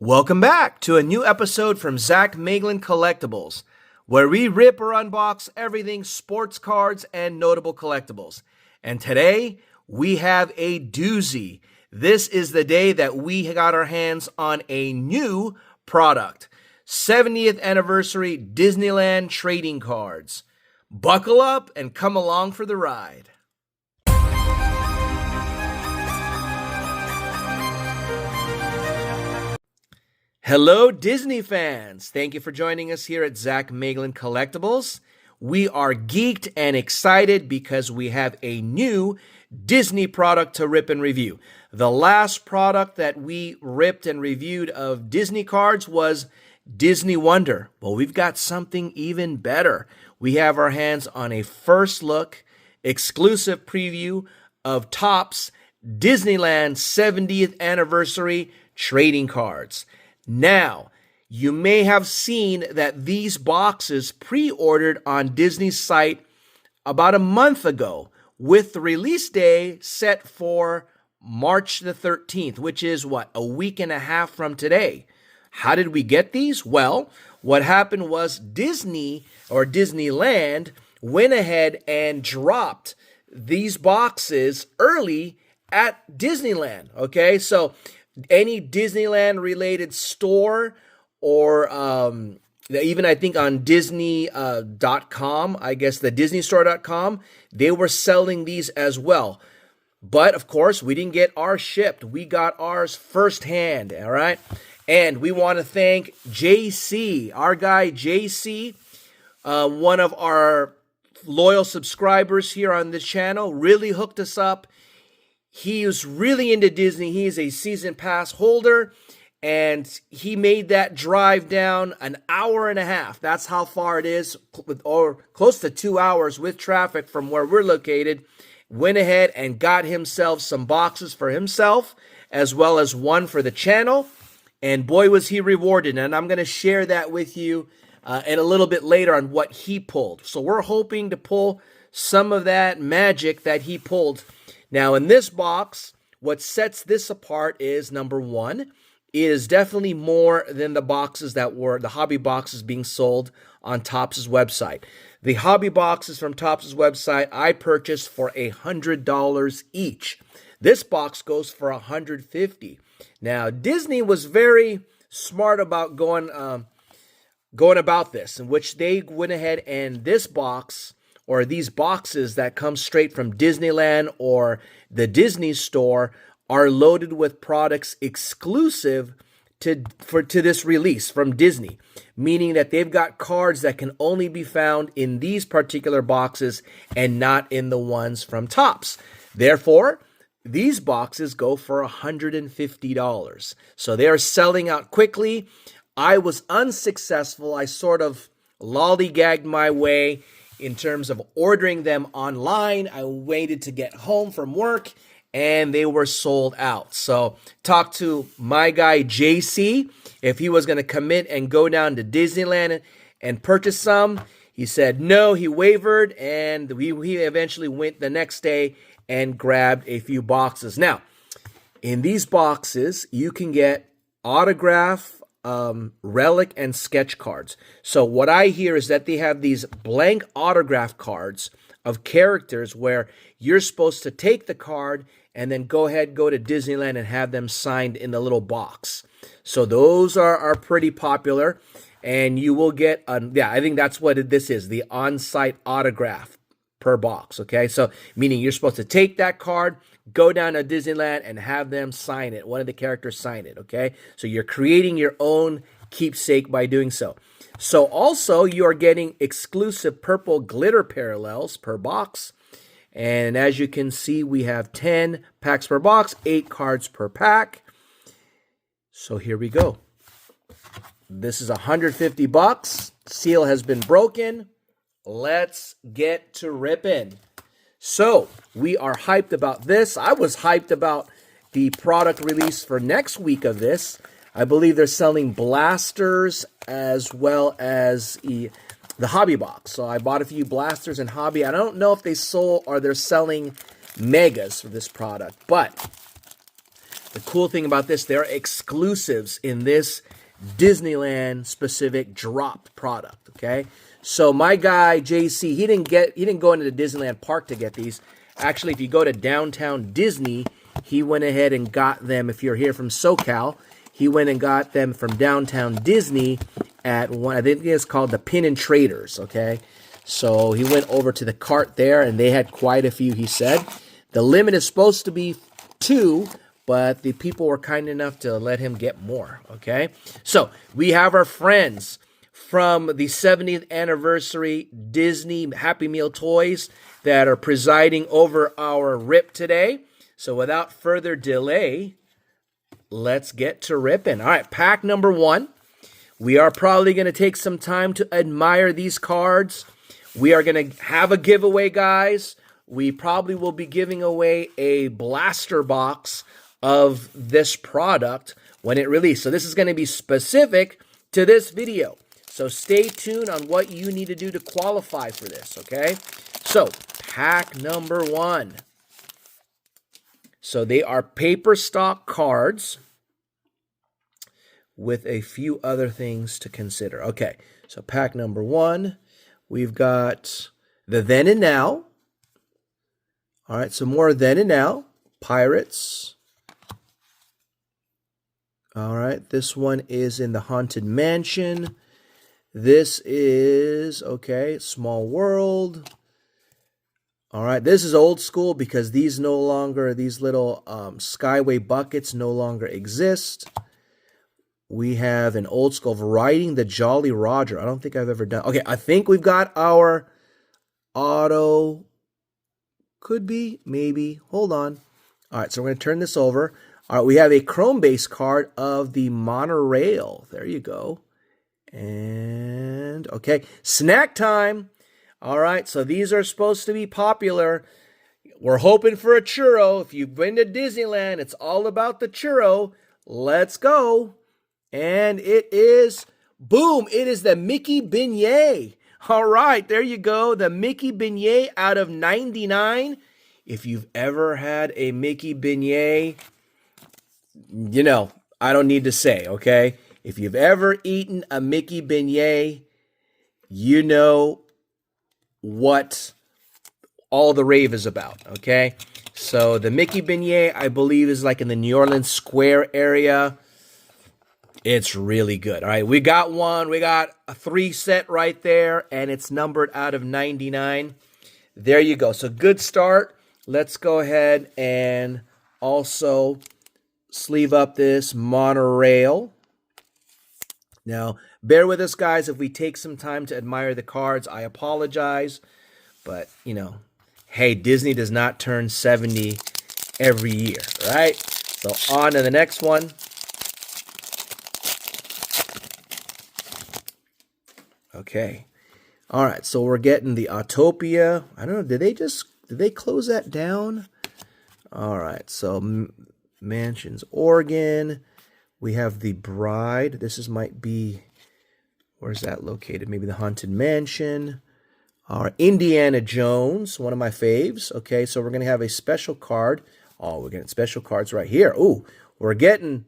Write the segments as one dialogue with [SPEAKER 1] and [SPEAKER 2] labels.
[SPEAKER 1] Welcome back to a new episode from Zach Meglin Collectibles, where we rip or unbox everything sports cards and notable collectibles. And today, we have a doozy. This is the day that we got our hands on a new product. 70th anniversary Disneyland trading cards. Buckle up and come along for the ride. Hello, Disney fans. Thank you for joining us here at Zach Meglin Collectibles. We are geeked and excited because we have a new Disney product to rip and review. The last product that we ripped and reviewed of Disney cards was Disney Wonder. Well, we've got something even better. We have our hands on a first look, exclusive preview of Topps Disneyland 70th Anniversary Trading Cards. Now, you may have seen that these boxes pre-ordered on Disney's site about a month ago, with the release day set for March the 13th, which is a week and a half from today. How did we get these? Well, what happened was Disney or Disneyland went ahead and dropped these boxes early at Disneyland. Okay, so any Disneyland related store or even I think on Disney.com, I guess the DisneyStore.com, they were selling these as well. But of course, we didn't get ours shipped. We got ours firsthand, all right? And we want to thank JC, our guy JC, one of our loyal subscribers here on this channel, really hooked us up. He was really into Disney. He is a season pass holder, and he made that drive down an hour and a half. That's how far it is, or close to 2 hours with traffic from where we're located. Went ahead and got himself some boxes for himself, as well as one for the channel. And boy, was he rewarded. And I'm going to share that with you in a little bit later on what he pulled. So we're hoping to pull some of that magic that he pulled. Now, in this box, what sets this apart is, number one, it is definitely more than the boxes that were the hobby boxes being sold on Topps' website. The hobby boxes from Topps' website I purchased for $100 each. This box goes for $150. Now, Disney was very smart about going about this, in which they went ahead and this box, or these boxes that come straight from Disneyland or the Disney store, are loaded with products exclusive to this release from Disney, meaning that they've got cards that can only be found in these particular boxes and not in the ones from Topps. Therefore, these boxes go for $150. So they are selling out quickly. I was unsuccessful. I sort of lollygagged my way in terms of ordering them online. I waited to get home from work, and they were sold out. So talked to my guy JC if he was going to commit and go down to Disneyland and purchase some. He said no, he wavered, and he eventually went the next day and grabbed a few boxes. Now, in these boxes, you can get autograph, relic, and sketch cards. So what I hear is that they have these blank autograph cards of characters where you're supposed to take the card and then go to Disneyland and have them signed in the little box. So those are pretty popular, and you will get, I think that's what this is, the on-site autograph per box, okay? So meaning you're supposed to take that card, go down to Disneyland, and have them sign it, one of the characters sign it, okay? So you're creating your own keepsake by doing so. So also you are getting exclusive purple glitter parallels per box. And as you can see, we have 10 packs per box, 8 cards per pack. So here we go. This is $150. Seal has been broken. Let's get to ripping. So we are hyped about this. I was hyped about the product release for next week of this. I believe they're selling blasters as well as the hobby box. So I bought a few blasters and hobby. I don't know if they sold or they're selling megas for this product, but The cool thing about this, there are exclusives in this Disneyland specific drop product, okay? So my guy JC, he didn't go into the Disneyland park to get these. Actually, if you go to downtown Disney, he went ahead and got them. If you're here from SoCal, he went and got them from downtown Disney at one, I think it's called the Pin and Traders, okay? So he went over to the cart there, and they had quite a few, he said. The limit is supposed to be 2, but the people were kind enough to let him get more, okay? So we have our friends from the 70th anniversary Disney Happy Meal toys that are presiding over our rip today. So without further delay, let's get to ripping. All right, pack number 1. We are probably going to take some time to admire these cards. We are going to have a giveaway, guys. We probably will be giving away a blaster box of this product when it releases. So this is going to be specific to this video. So stay tuned on what you need to do to qualify for this, okay? So pack number 1. So they are paper stock cards with a few other things to consider. Okay, so pack number 1, we've got the Then and Now. All right, some more Then and Now. Pirates. All right, this one is in the Haunted Mansion. This is, okay, Small World. All right, this is old school because these little Skyway buckets no longer exist. We have an old school of Riding the Jolly Roger. I don't think I've ever done. Okay, I think we've got our auto. Could be, maybe. Hold on. All right, so we're going to turn this over. All right, we have a chrome-based card of the monorail. There you go. And, okay, snack time. All right, so these are supposed to be popular. We're hoping for a churro. If you've been to Disneyland, it's all about the churro. Let's go. And it is, boom, it is the Mickey Beignet. All right, there you go. The Mickey Beignet out of 99. If you've ever had a Mickey Beignet, you know, I don't need to say, okay? If you've ever eaten a Mickey Beignet, you know what all the rave is about, okay? So the Mickey Beignet, I believe, is like in the New Orleans Square area. It's really good. All right, we got one. We got a 3 set right there, and it's numbered out of 99. There you go. So good start. Let's go ahead and also sleeve up this monorail. Now, bear with us, guys. If we take some time to admire the cards, I apologize. But, you know, hey, Disney does not turn 70 every year, right? So on to the next one. Okay. All right, so we're getting the Autopia. I don't know, did they close that down? All right, so Mansions, Oregon. We have the Bride. Might be, where's that located? Maybe the Haunted Mansion. All right, Indiana Jones, one of my faves. Okay, so we're going to have a special card. Oh, we're getting special cards right here. Ooh, we're getting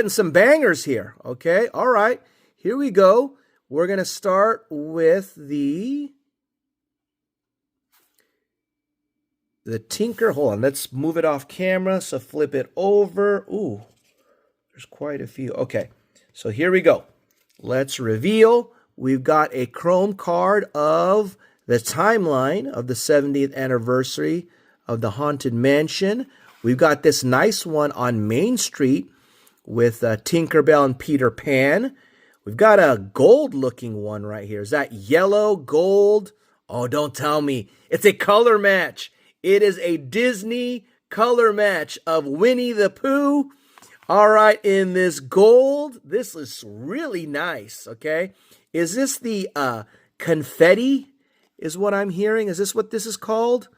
[SPEAKER 1] some bangers here. Okay, all right, here we go. We're going to start with the Tinker. Hold on, let's move it off camera. So flip it over. Ooh, there's quite a few. Okay, so here we go. Let's reveal. We've got a chrome card of the timeline of the 70th anniversary of the Haunted Mansion. We've got this nice one on Main Street with Tinkerbell and Peter Pan. We've got a gold-looking one right here. Is that yellow, gold? Oh, don't tell me. It's a color match. It is a Disney color match of Winnie the Pooh. All right, in this gold. This is really nice, okay? Is this the Confetti is what I'm hearing? Is this what this is called?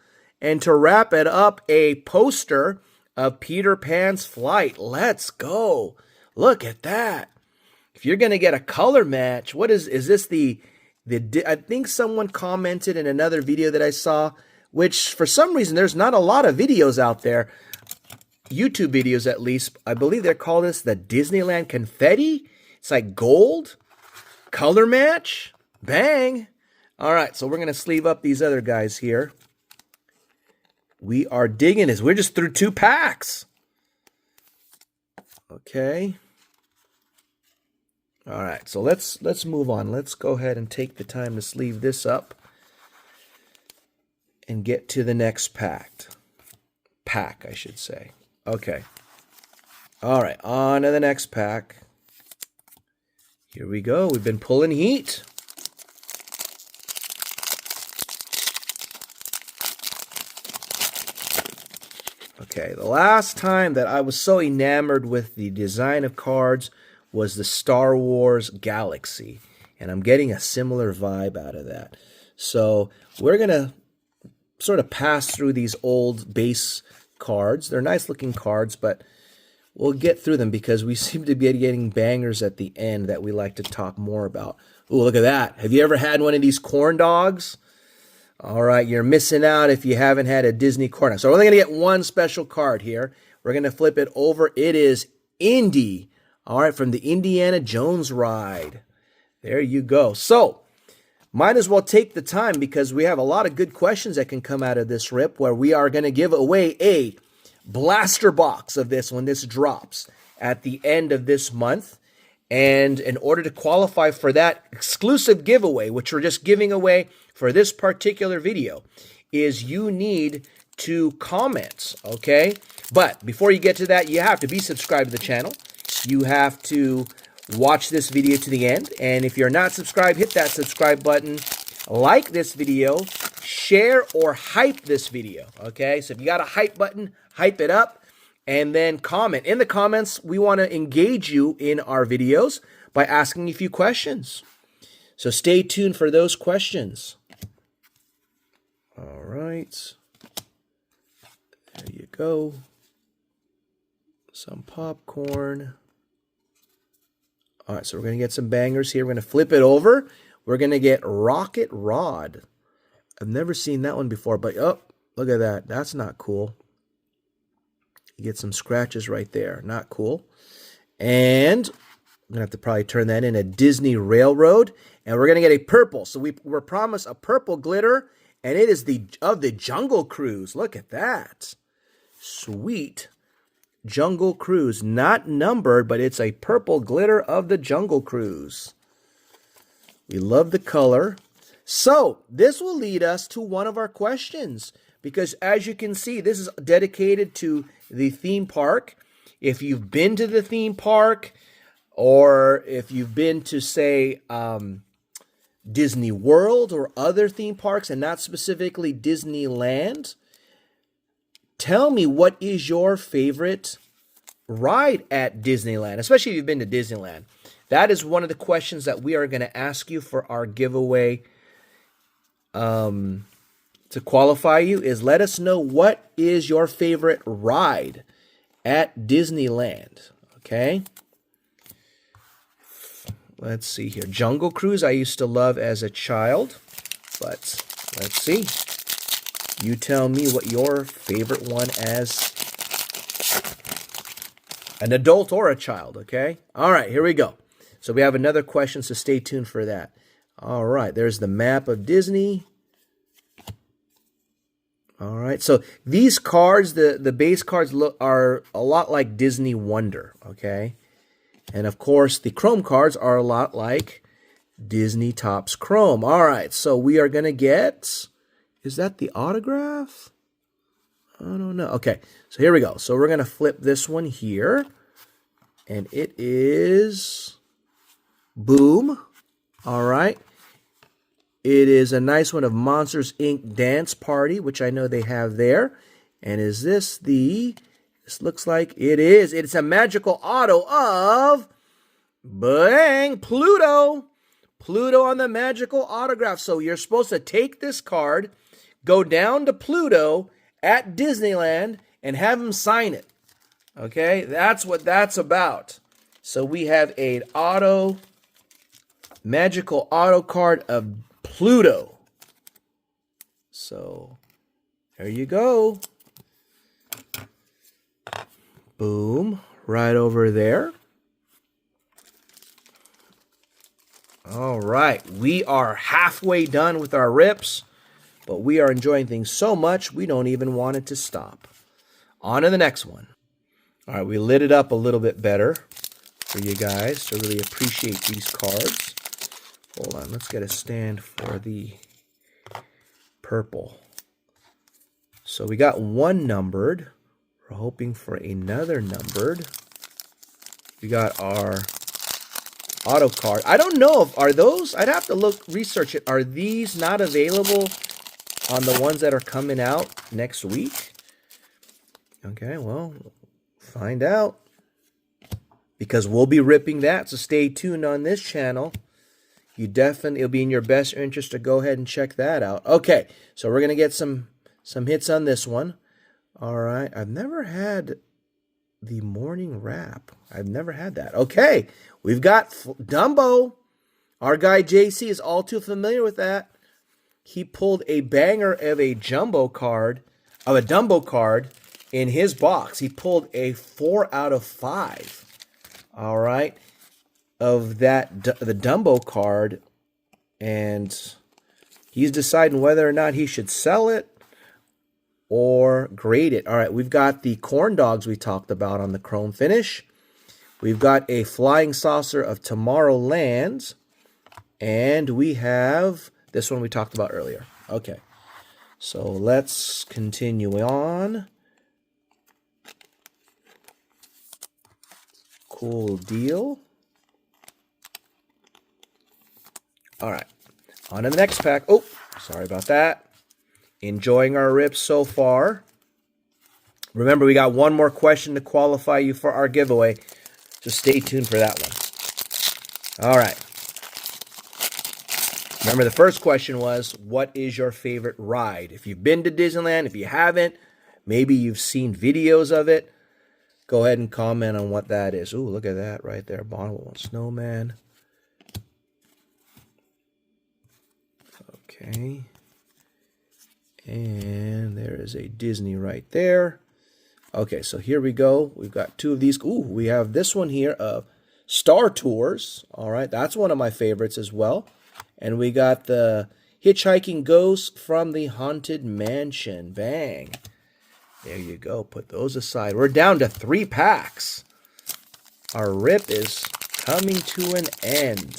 [SPEAKER 1] And to wrap it up, a poster of Peter Pan's flight. Let's go. Look at that. If you're going to get a color match, what is this I think someone commented in another video that I saw, which for some reason there's not a lot of videos out there. YouTube videos at least, I believe they're called this the Disneyland Confetti. It's like gold, color match, bang. All right, so we're going to sleeve up these other guys here. We are digging this. We're just through 2 packs. Okay. All right, so let's move on. Let's go ahead and take the time to sleeve this up and get to the next pack, I should say. Okay. All right, on to the next pack. Here we go. We've been pulling heat. Okay, the last time that I was so enamored with the design of cards was the Star Wars Galaxy, and I'm getting a similar vibe out of that. So we're going to sort of pass through these old base cards. They're nice looking cards, but we'll get through them because we seem to be getting bangers at the end that we like to talk more about. Ooh, look at that. Have you ever had one of these corn dogs? All right, you're missing out if you haven't had a Disney corn dog. So we're only going to get one special card here. We're going to flip it over. It is Indy. All right, from the Indiana Jones ride. There you go. So might as well take the time because we have a lot of good questions that can come out of this rip where we are going to give away a blaster box of this when this drops at the end of this month. And in order to qualify for that exclusive giveaway, which we're just giving away for this particular video, is you need to comment, okay? But before you get to that, you have to be subscribed to the channel. You have to watch this video to the end. And if you're not subscribed, hit that subscribe button. Like this video, share or hype this video, okay? So if you got a hype button, hype it up. And then comment. In the comments, we want to engage you in our videos by asking a few questions. So stay tuned for those questions. All right. There you go. Some popcorn. All right, so we're going to get some bangers here. We're going to flip it over. We're going to get Rocket Rod. I've never seen that one before, but oh, look at that. That's not cool. You get some scratches right there. Not cool. And I'm going to have to probably turn that in a Disney Railroad. And we're going to get a purple. So we're promised a purple glitter. And it is of the Jungle Cruise. Look at that. Sweet. Jungle Cruise. Not numbered, but it's a purple glitter of the Jungle Cruise. We love the color. So this will lead us to one of our questions. Because as you can see, this is dedicated to the theme park. If you've been to the theme park, or if you've been to, say, Disney World or other theme parks, and not specifically Disneyland, tell me what is your favorite ride at Disneyland, especially if you've been to Disneyland. That is one of the questions that we are going to ask you for our giveaway. To qualify you is let us know what is your favorite ride at Disneyland, okay? Let's see here. Jungle Cruise I used to love as a child, but let's see. You tell me what your favorite one as an adult or a child, okay? All right, here we go. So we have another question, so stay tuned for that. All right, there's the map of Disney. All right, so these cards, the base cards are a lot like Disney Wonder, okay? And of course, the Chrome cards are a lot like Disney Topps Chrome. All right, so we are going to get, is that the autograph? I don't know. Okay, so here we go. So we're going to flip this one here, and it is, boom, all right. It is a nice one of Monsters, Inc. Dance Party, which I know they have there. And is this this looks like it is. It's a magical auto of, bang, Pluto. Pluto on the magical autograph. So you're supposed to take this card, go down to Pluto at Disneyland, and have him sign it. Okay, that's what that's about. So we have a magical auto card of Pluto. So there you go. Boom. Right over there. All right. We are halfway done with our rips, but we are enjoying things so much we don't even want it to stop. On to the next one. All right. We lit it up a little bit better for you guys to really appreciate these cards. Hold on. Let's get a stand for the purple. So we got one numbered. We're hoping for another numbered. We got our auto card. I don't know if are those. I'd have to research it. Are these not available on the ones that are coming out next week? Okay, well, find out. Because we'll be ripping that, so stay tuned on this channel. It'll be in your best interest to go ahead and check that out. Okay, so we're going to get some hits on this one. All right, I've never had the morning wrap. I've never had that. Okay, we've got Dumbo. Our guy JC is all too familiar with that. He pulled a banger of a Dumbo card in his box. He pulled a 4 out of 5. All right, of the Dumbo card, and he's deciding whether or not he should sell it or grade it. All right, we've got the corn dogs we talked about on the chrome finish. We've got a flying saucer of Tomorrowland, and we have this one we talked about earlier. Okay, so let's continue on. Cool deal. All right, on to the next pack. Oh, sorry about that. Enjoying our rips so far. Remember, we got one more question to qualify you for our giveaway, so stay tuned for that one. All right. Remember, the first question was, what is your favorite ride? If you've been to Disneyland, if you haven't, maybe you've seen videos of it, go ahead and comment on what that is. Ooh, look at that right there. Bonneville Snowman. Okay. And there is a Disney right there. Okay, so here we go. We've got two of these. Ooh, we have this one here of Star Tours. All right, that's one of my favorites as well. And we got the Hitchhiking Ghost from the Haunted Mansion. Bang. There you go. Put those aside. We're down to 3 packs. Our rip is coming to an end.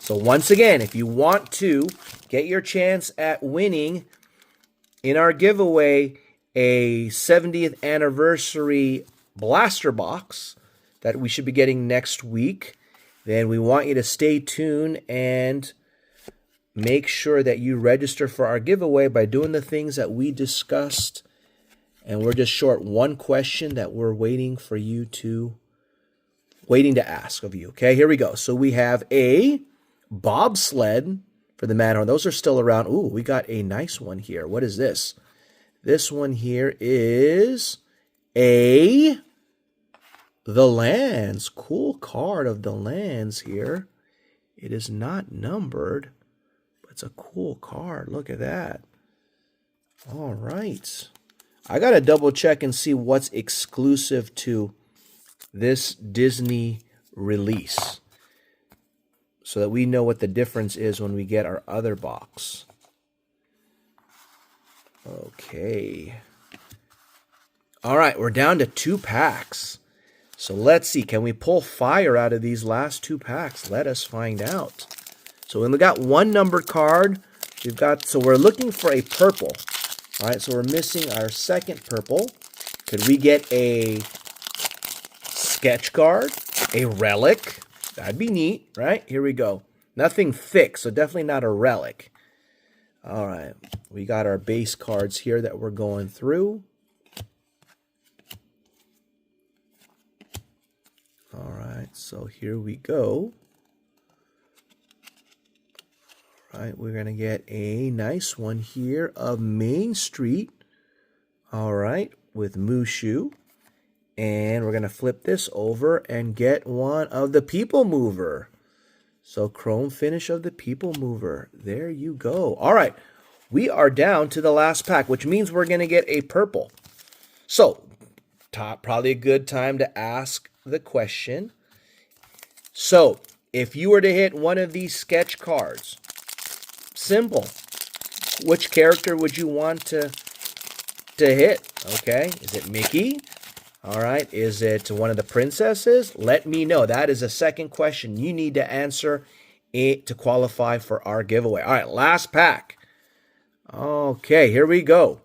[SPEAKER 1] So once again, if you want to get your chance at winning in our giveaway a 70th anniversary blaster box that we should be getting next week, then we want you to stay tuned and make sure that you register for our giveaway by doing the things that we discussed. And we're just short one question that we're waiting to ask of you. Okay, here we go. So we have a bobsled for the Matterhorn. Those are still around. Ooh, we got a nice one here. What is this? This one here is the Lands. Cool card of the Lands here. It is not numbered, but it's a cool card. Look at that. All right. I got to double check and see what's exclusive to this Disney release, so that we know what the difference is when we get our other box. Okay. All right, we're down to 2 packs. So let's see, can we pull fire out of these last 2 packs? Let us find out. So we got one numbered card. So we're looking for a purple. All right, so we're missing our second purple. Could we get a sketch card? A relic? That'd be neat, right? Here we go. Nothing thick, so definitely not a relic. All right. We got our base cards here that we're going through. All right. So here we go. All right. We're going to get a nice one here of Main Street. All right. With Mushu. And we're going to flip this over and get one of the People Mover. So chrome finish of the People Mover. There you go. All right. We are down to the last pack, which means we're going to get a purple. So, probably a good time to ask the question. So, if you were to hit one of these sketch cards, simple. Which character would you want to hit? Okay, is it Mickey? All right, is it one of the princesses? Let me know. That is a second question you need to answer it to qualify for our giveaway. All right, last pack. Okay, here we go.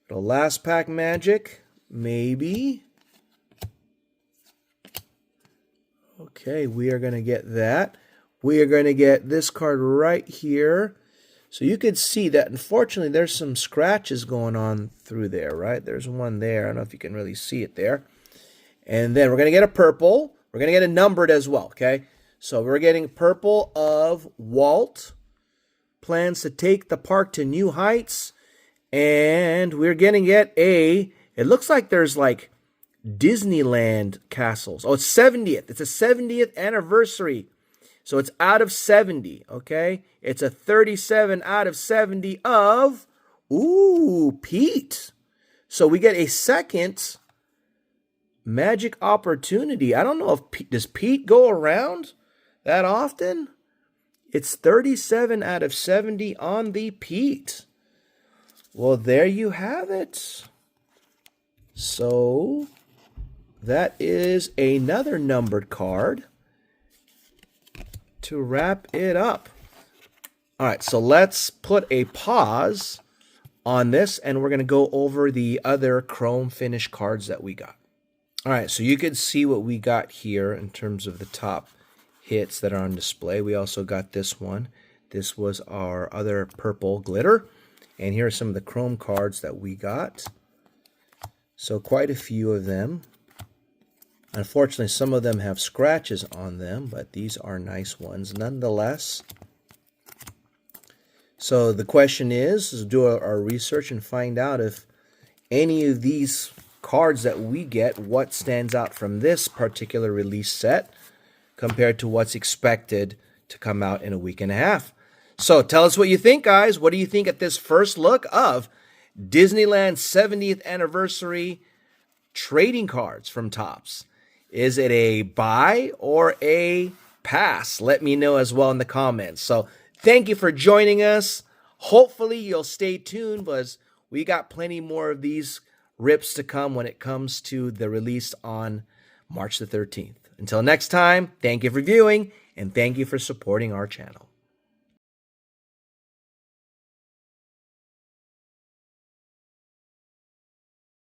[SPEAKER 1] The last pack magic, maybe. Okay, we are going to get that. We are going to get this card right here. So you could see that, unfortunately, there's some scratches going on through there, right? There's one there. I don't know if you can really see it there. And then we're going to get a purple. We're going to get a numbered as well, okay? So we're getting purple of Walt. Plans to take the park to new heights. And we're going to get it looks like there's like Disneyland castles. Oh, it's 70th. It's a 70th anniversary. So it's out of 70, okay? It's a 37 out of 70 of, Pete. So we get a second magic opportunity. I don't know if does Pete go around that often? It's 37 out of 70 on the Pete. Well, there you have it. So that is another numbered card to wrap it up. All right, so let's put a pause on this, and we're going to go over the other chrome finish cards that we got. All right, so you can see what we got here in terms of the top hits that are on display. We also got this one. This was our other purple glitter. And here are some of the chrome cards that we got. So quite a few of them. Unfortunately, some of them have scratches on them, but these are nice ones nonetheless. So the question is do our research and find out if any of these cards that we get, what stands out from this particular release set compared to what's expected to come out in a week and a half. So tell us what you think, guys. What do you think at this first look of Disneyland 70th Anniversary trading cards from Topps? Is it a buy or a pass? Let me know as well in the comments. So thank you for joining us. Hopefully you'll stay tuned because we got plenty more of these rips to come when it comes to the release on March the 13th. Until next time, thank you for viewing and thank you for supporting our channel.